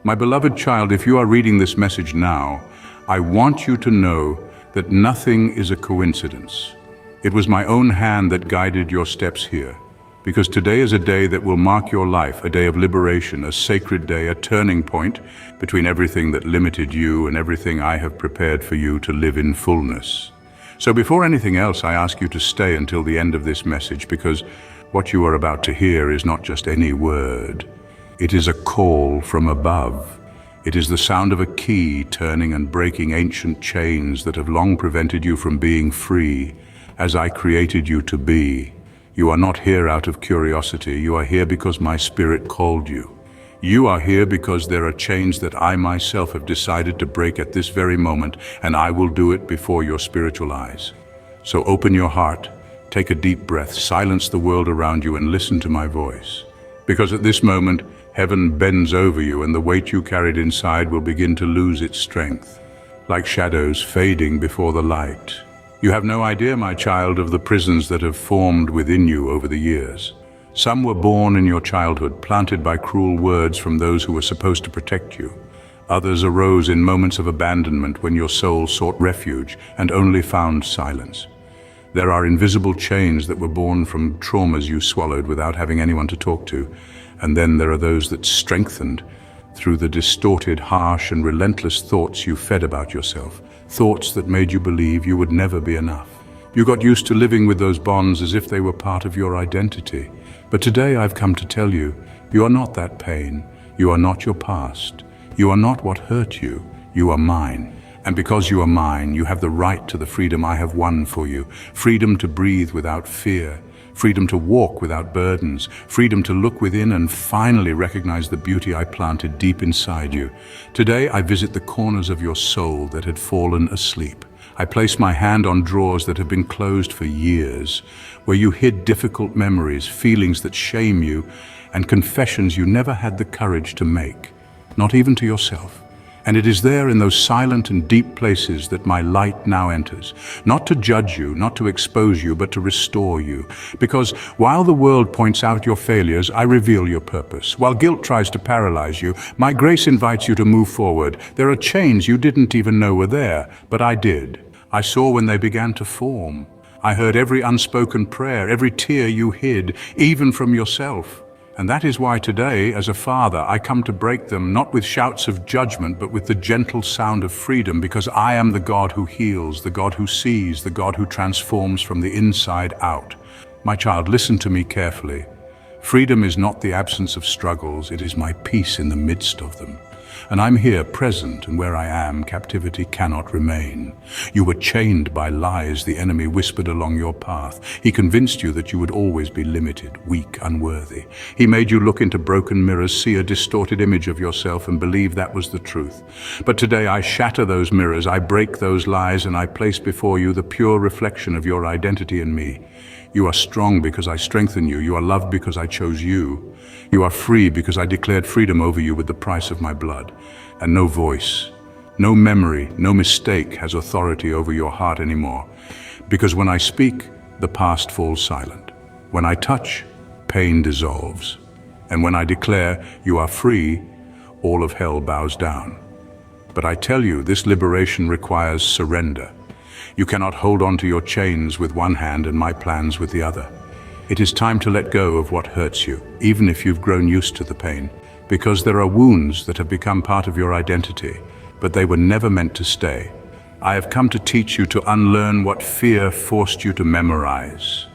My beloved child, if you are reading this message now, I want you to know that nothing is a coincidence. It was my own hand that guided your steps here, because today is a day that will mark your life, a day of liberation, a sacred day, a turning point between everything that limited you and everything I have prepared for you to live in fullness. So before anything else, I ask you to stay until the end of this message, because what you are about to hear is not just any word. It is a call from above. It is the sound of a key turning and breaking ancient chains that have long prevented you from being free, as I created you to be. You are not here out of curiosity. You are here because my Spirit called you. You are here because there are chains that I myself have decided to break at this very moment, and I will do it before your spiritual eyes. So open your heart, take a deep breath, silence the world around you, and listen to my voice. Because at this moment, heaven bends over you, and the weight you carried inside will begin to lose its strength, like shadows fading before the light. You have no idea, my child, of the prisons that have formed within you over the years. Some were born in your childhood, planted by cruel words from those who were supposed to protect you. Others arose in moments of abandonment when your soul sought refuge and only found silence. There are invisible chains that were born from traumas you swallowed without having anyone to talk to. And then there are those that strengthened through the distorted, harsh, and relentless thoughts you fed about yourself. Thoughts that made you believe you would never be enough. You got used to living with those bonds as if they were part of your identity. But today I've come to tell you, you are not that pain. You are not your past. You are not what hurt you. You are mine. And because you are mine, you have the right to the freedom I have won for you. Freedom to breathe without fear. Freedom to walk without burdens. Freedom to look within and finally recognize the beauty I planted deep inside you. Today I visit the corners of your soul that had fallen asleep. I place my hand on drawers that have been closed for years, where you hid difficult memories, feelings that shame you, and confessions you never had the courage to make, not even to yourself. And it is there in those silent and deep places that my light now enters, not to judge you, not to expose you, but to restore you. Because while the world points out your failures, I reveal your purpose. While guilt tries to paralyze you, my grace invites you to move forward. There are chains you didn't even know were there, but I did. I saw when they began to form. I heard every unspoken prayer, every tear you hid, even from yourself. And that is why today, as a father, I come to break them, not with shouts of judgment, but with the gentle sound of freedom, because I am the God who heals, the God who sees, the God who transforms from the inside out. My child, listen to me carefully. Freedom is not the absence of struggles, it is my peace in the midst of them. And I'm here, present, and where I am, captivity cannot remain. You were chained by lies the enemy whispered along your path. He convinced you that you would always be limited, weak, unworthy. He made you look into broken mirrors, see a distorted image of yourself, and believe that was the truth. But today I shatter those mirrors, I break those lies, and I place before you the pure reflection of your identity in me. You are strong because I strengthen you. You are loved because I chose you. You are free because I declared freedom over you with the price of my blood. And no voice, no memory, no mistake has authority over your heart anymore. Because when I speak, the past falls silent. When I touch, pain dissolves. And when I declare you are free, all of hell bows down. But I tell you, this liberation requires surrender. You cannot hold on to your chains with one hand and my plans with the other. It is time to let go of what hurts you, even if you've grown used to the pain, because there are wounds that have become part of your identity, but they were never meant to stay. I have come to teach you to unlearn what fear forced you to memorize.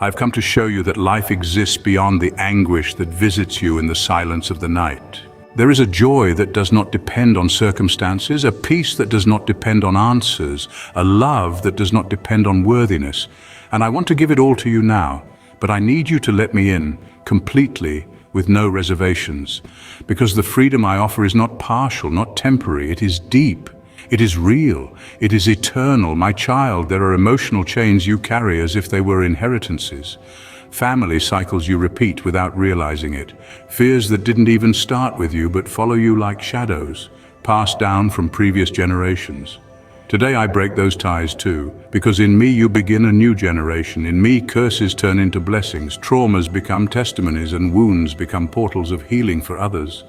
I've come to show you that life exists beyond the anguish that visits you in the silence of the night. There is a joy that does not depend on circumstances, a peace that does not depend on answers, a love that does not depend on worthiness. And I want to give it all to you now, but I need you to let me in completely with no reservations, because the freedom I offer is not partial, not temporary, it is deep. It is real. It is eternal. My child, there are emotional chains you carry as if they were inheritances. Family cycles you repeat without realizing it. Fears that didn't even start with you but follow you like shadows, passed down from previous generations. Today I break those ties too, because in me you begin a new generation. In me curses turn into blessings, traumas become testimonies, and wounds become portals of healing for others.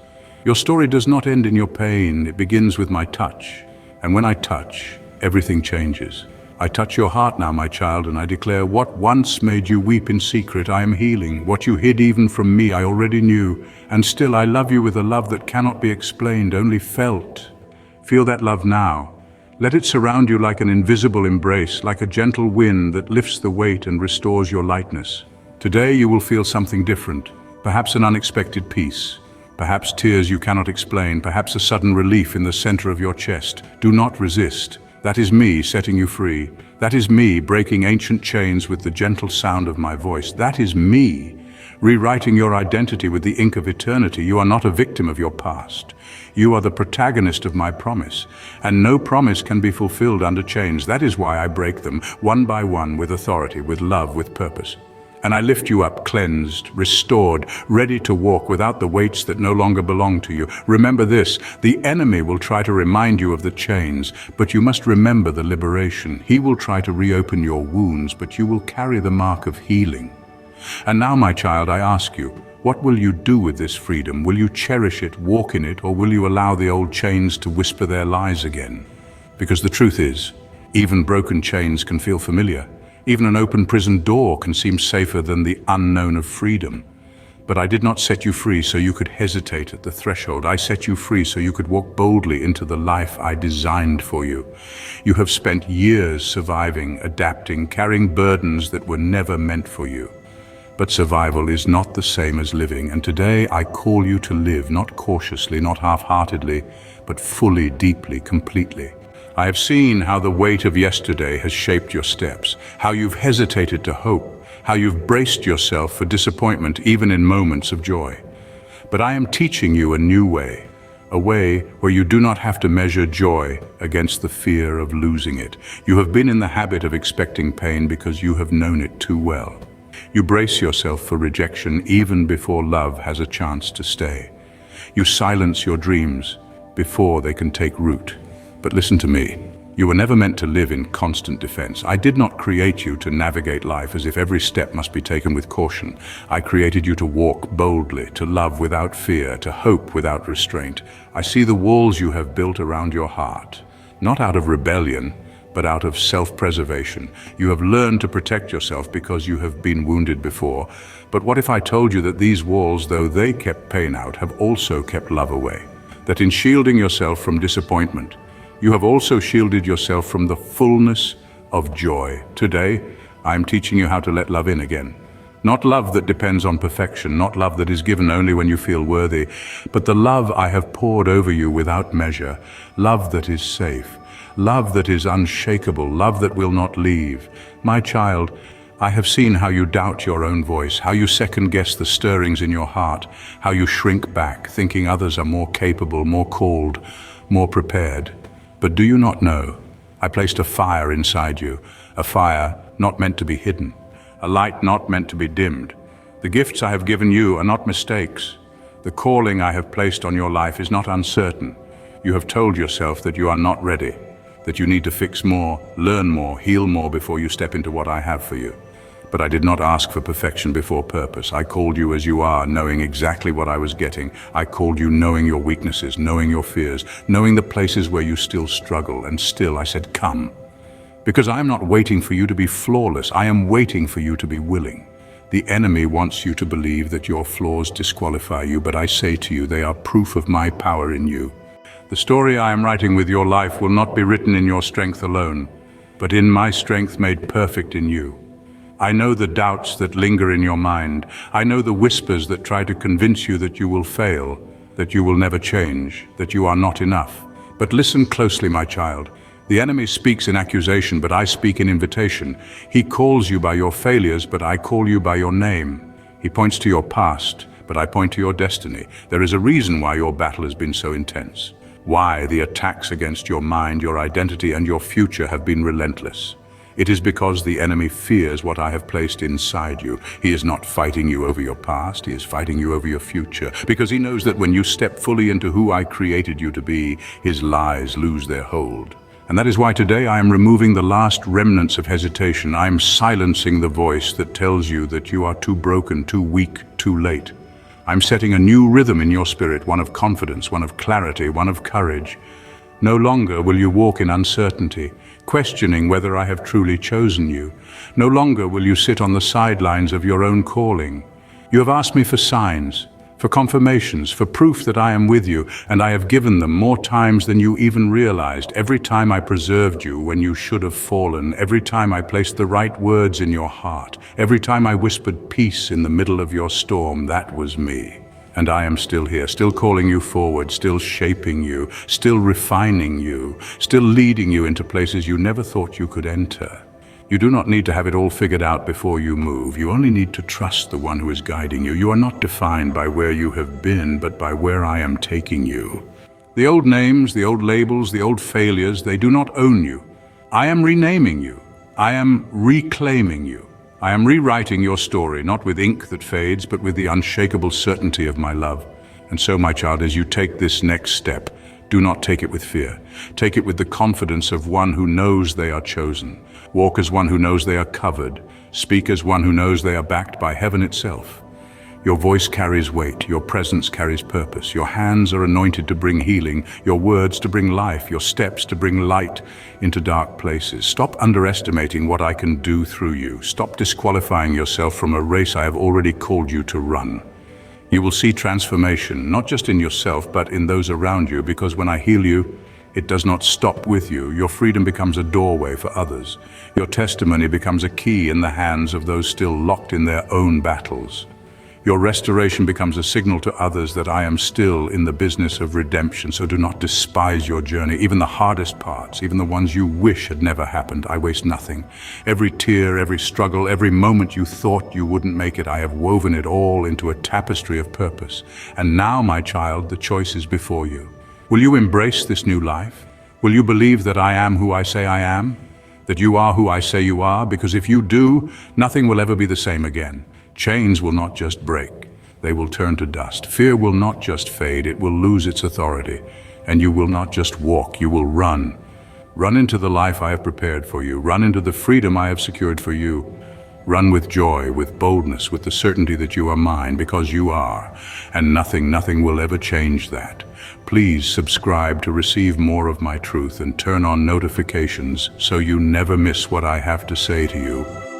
Your story does not end in your pain, it begins with my touch. And when I touch, everything changes. I touch your heart now, my child, and I declare what once made you weep in secret, I am healing. What you hid even from me, I already knew. And still I love you with a love that cannot be explained, only felt. Feel that love now. Let it surround you like an invisible embrace, like a gentle wind that lifts the weight and restores your lightness. Today you will feel something different, perhaps an unexpected peace. Perhaps tears you cannot explain, perhaps a sudden relief in the center of your chest. Do not resist. That is me setting you free. That is me breaking ancient chains with the gentle sound of my voice. That is me rewriting your identity with the ink of eternity. You are not a victim of your past. You are the protagonist of my promise, and no promise can be fulfilled under chains. That is why I break them, one by one, with authority, with love, with purpose. And I lift you up, cleansed, restored, ready to walk without the weights that no longer belong to you. Remember this, the enemy will try to remind you of the chains, but you must remember the liberation. He will try to reopen your wounds, but you will carry the mark of healing. And now, my child, I ask you, what will you do with this freedom? Will you cherish it, walk in it, or will you allow the old chains to whisper their lies again? Because the truth is, even broken chains can feel familiar. Even an open prison door can seem safer than the unknown of freedom. But I did not set you free so you could hesitate at the threshold. I set you free so you could walk boldly into the life I designed for you. You have spent years surviving, adapting, carrying burdens that were never meant for you. But survival is not the same as living, and today I call you to live, not cautiously, not half-heartedly, but fully, deeply, completely. I have seen how the weight of yesterday has shaped your steps, how you've hesitated to hope, how you've braced yourself for disappointment even in moments of joy. But I am teaching you a new way, a way where you do not have to measure joy against the fear of losing it. You have been in the habit of expecting pain because you have known it too well. You brace yourself for rejection even before love has a chance to stay. You silence your dreams before they can take root. But listen to me. You were never meant to live in constant defense. I did not create you to navigate life as if every step must be taken with caution. I created you to walk boldly, to love without fear, to hope without restraint. I see the walls you have built around your heart, not out of rebellion, but out of self-preservation. You have learned to protect yourself because you have been wounded before. But what if I told you that these walls, though they kept pain out, have also kept love away? That in shielding yourself from disappointment, you have also shielded yourself from the fullness of joy. Today, I am teaching you how to let love in again. Not love that depends on perfection, not love that is given only when you feel worthy, but the love I have poured over you without measure, love that is safe, love that is unshakable, love that will not leave. My child, I have seen how you doubt your own voice, how you second-guess the stirrings in your heart, how you shrink back, thinking others are more capable, more called, more prepared. But do you not know, I placed a fire inside you, a fire not meant to be hidden, a light not meant to be dimmed. The gifts I have given you are not mistakes. The calling I have placed on your life is not uncertain. You have told yourself that you are not ready, that you need to fix more, learn more, heal more before you step into what I have for you. But I did not ask for perfection before purpose. I called you as you are, knowing exactly what I was getting. I called you knowing your weaknesses, knowing your fears, knowing the places where you still struggle, and still I said, come. Because I am not waiting for you to be flawless, I am waiting for you to be willing. The enemy wants you to believe that your flaws disqualify you, but I say to you, they are proof of my power in you. The story I am writing with your life will not be written in your strength alone, but in my strength made perfect in you. I know the doubts that linger in your mind. I know the whispers that try to convince you that you will fail, that you will never change, that you are not enough. But listen closely, my child. The enemy speaks in accusation, but I speak in invitation. He calls you by your failures, but I call you by your name. He points to your past, but I point to your destiny. There is a reason why your battle has been so intense. Why the attacks against your mind, your identity, and your future have been relentless. It is because the enemy fears what I have placed inside you. He is not fighting you over your past, he is fighting you over your future, because he knows that when you step fully into who I created you to be, his lies lose their hold. And that is why today I am removing the last remnants of hesitation. I am silencing the voice that tells you that you are too broken, too weak, too late. I'm setting a new rhythm in your spirit, one of confidence, one of clarity, one of courage. No longer will you walk in uncertainty, questioning whether I have truly chosen you. No longer will you sit on the sidelines of your own calling. You have asked me for signs, for confirmations, for proof that I am with you, and I have given them more times than you even realized. Every time I preserved you when you should have fallen, every time I placed the right words in your heart, every time I whispered peace in the middle of your storm, that was me. And I am still here, still calling you forward, still shaping you, still refining you, still leading you into places you never thought you could enter. You do not need to have it all figured out before you move. You only need to trust the one who is guiding you. You are not defined by where you have been, but by where I am taking you. The old names, the old labels, the old failures, they do not own you. I am renaming you. I am reclaiming you. I am rewriting your story, not with ink that fades, but with the unshakable certainty of my love. And so, my child, as you take this next step, do not take it with fear. Take it with the confidence of one who knows they are chosen. Walk as one who knows they are covered. Speak as one who knows they are backed by heaven itself. Your voice carries weight, your presence carries purpose, your hands are anointed to bring healing, your words to bring life, your steps to bring light into dark places. Stop underestimating what I can do through you. Stop disqualifying yourself from a race I have already called you to run. You will see transformation, not just in yourself, but in those around you, because when I heal you, it does not stop with you. Your freedom becomes a doorway for others. Your testimony becomes a key in the hands of those still locked in their own battles. Your restoration becomes a signal to others that I am still in the business of redemption, so do not despise your journey. Even the hardest parts, even the ones you wish had never happened, I waste nothing. Every tear, every struggle, every moment you thought you wouldn't make it, I have woven it all into a tapestry of purpose. And now, my child, the choice is before you. Will you embrace this new life? Will you believe that I am who I say I am? That you are who I say you are? Because if you do, nothing will ever be the same again. Chains will not just break, they will turn to dust. Fear will not just fade, it will lose its authority. And you will not just walk, you will run. Run into the life I have prepared for you. Run into the freedom I have secured for you. Run with joy, with boldness, with the certainty that you are mine, because you are. And nothing will ever change that. Please subscribe to receive more of my truth and turn on notifications so you never miss what I have to say to you.